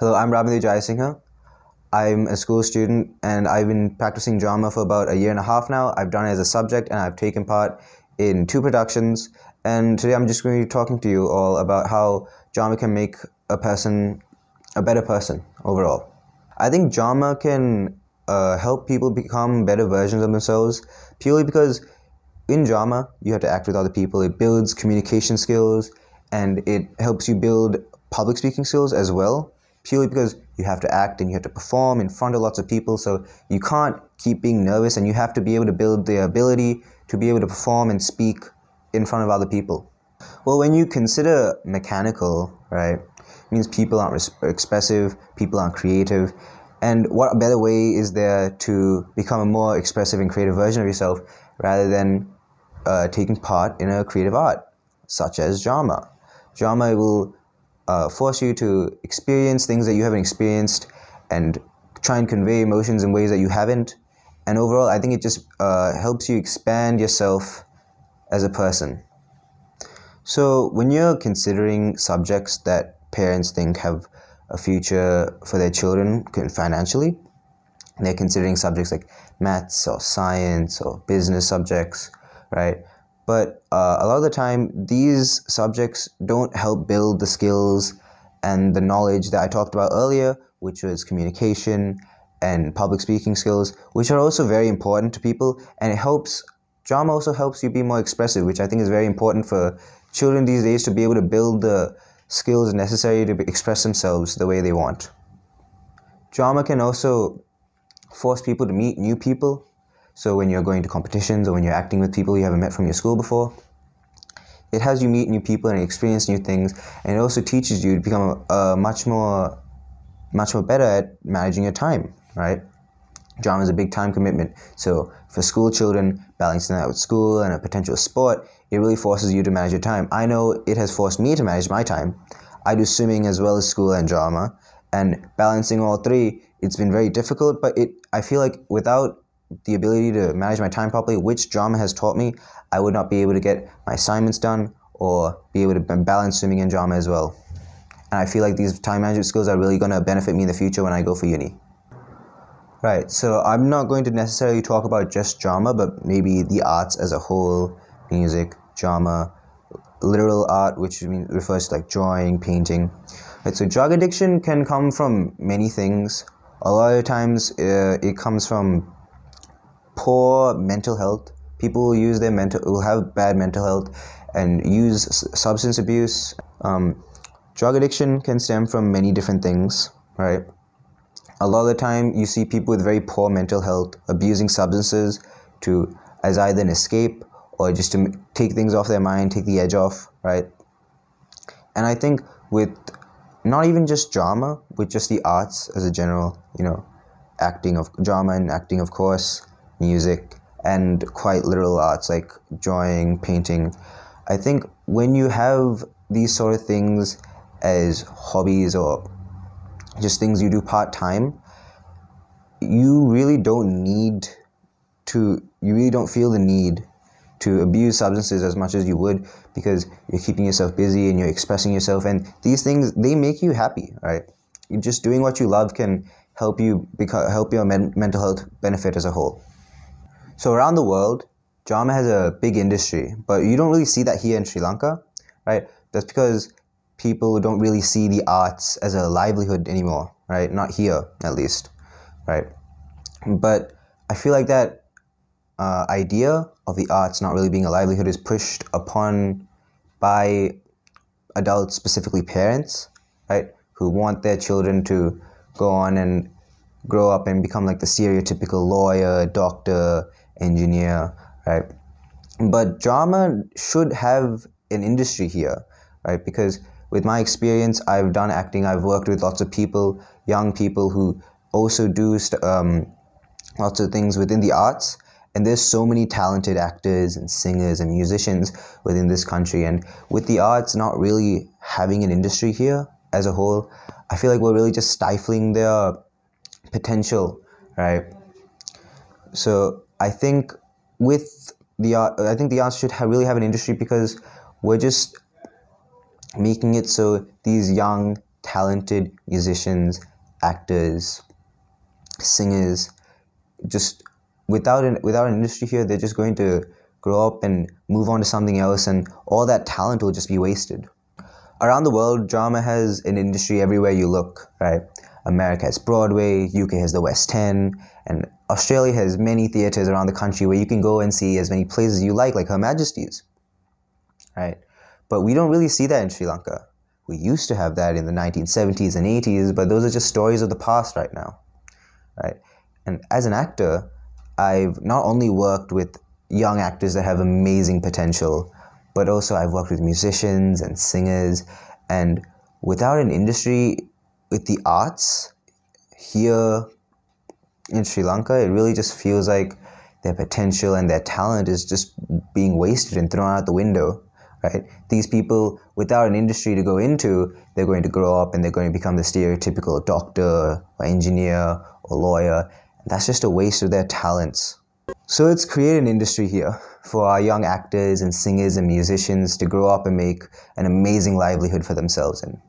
Hello, I'm Ravindu Jayasinghe. I'm a school student and I've been practicing drama for about a year and a half now. I've done it as a subject and I've taken part in 2 productions. And today I'm just going to be talking to you all about how drama can make a person a better person overall. I think drama can help people become better versions of themselves purely because in drama you have to act with other people. It builds communication skills and it helps you build public speaking skills as well, purely because you have to act and you have to perform in front of lots of people, so you can't keep being nervous and you have to be able to build the ability to be able to perform and speak in front of other people. Well, when you consider mechanical, right, it means people aren't expressive, people aren't creative, and what better way is there to become a more expressive and creative version of yourself rather than taking part in a creative art, such as drama. Drama will force you to experience things that you haven't experienced and try and convey emotions in ways that you haven't. And overall, I think it just helps you expand yourself as a person. So when you're considering subjects that parents think have a future for their children financially, they're considering subjects like maths or science or business subjects, right? But a lot of the time, these subjects don't help build the skills and the knowledge that I talked about earlier, which was communication and public speaking skills, which are also very important to people. And drama also helps you be more expressive, which I think is very important for children these days to be able to build the skills necessary to express themselves the way they want. Drama can also force people to meet new people. So when you're going to competitions or when you're acting with people you haven't met from your school before, it has you meet new people and experience new things, and it also teaches you to become much more better at managing your time, right? Drama is a big time commitment. So for school children, balancing that with school and a potential sport, it really forces you to manage your time. I know it has forced me to manage my time. I do swimming as well as school and drama, and balancing all three, it's been very difficult, but I feel like without the ability to manage my time properly, which drama has taught me, I would not be able to get my assignments done or be able to balance swimming and drama as well. And I feel like these time management skills are really going to benefit me in the future when I go for uni. Right, so I'm not going to necessarily talk about just drama, but maybe the arts as a whole: music, drama, literal art, which refers to like drawing, painting. Right, so drug addiction can come from many things. A lot of times it comes from poor mental health. People will have bad mental health and use substance abuse. Drug addiction can stem from many different things, right? A lot of the time you see people with very poor mental health abusing substances as either an escape or just to take things off their mind, take the edge off, right? And I think with not even just drama, with just the arts as a general, drama and acting, of course, music, and quite literal arts like drawing, painting. I think when you have these sort of things as hobbies or just things you do part-time, you really don't feel the need to abuse substances as much as you would, because you're keeping yourself busy and you're expressing yourself, and these things, they make you happy, right? Just doing what you love can help your mental health benefit as a whole. So around the world, drama has a big industry, but you don't really see that here in Sri Lanka, right? That's because people don't really see the arts as a livelihood anymore, right? Not here, at least, right? But I feel like that idea of the arts not really being a livelihood is pushed upon by adults, specifically parents, right? Who want their children to go on and grow up and become like the stereotypical lawyer, doctor, engineer, right? But drama should have an industry here, right? Because with my experience, I've done acting, I've worked with lots of people, young people who also do lots of things within the arts, and there's so many talented actors and singers and musicians within this country, and with the arts not really having an industry here as a whole, I feel like we're really just stifling their potential, right? So I think the arts should really have an industry, because we're just making it so these young talented musicians, actors, singers. Just without an industry here, they're just going to grow up and move on to something else, and all that talent will just be wasted. Around the world, drama has an industry everywhere you look, right? America has Broadway, UK has the West End, and Australia has many theatres around the country where you can go and see as many plays as you like Her Majesty's, right? But we don't really see that in Sri Lanka. We used to have that in the 1970s and 80s, but those are just stories of the past right now, right? And as an actor, I've not only worked with young actors that have amazing potential, but also I've worked with musicians and singers, and without an industry with the arts here in Sri Lanka, it really just feels like their potential and their talent is just being wasted and thrown out the window, right? These people, without an industry to go into, they're going to grow up and they're going to become the stereotypical doctor or engineer or lawyer. That's just a waste of their talents. So let's create an industry here for our young actors and singers and musicians to grow up and make an amazing livelihood for themselves in.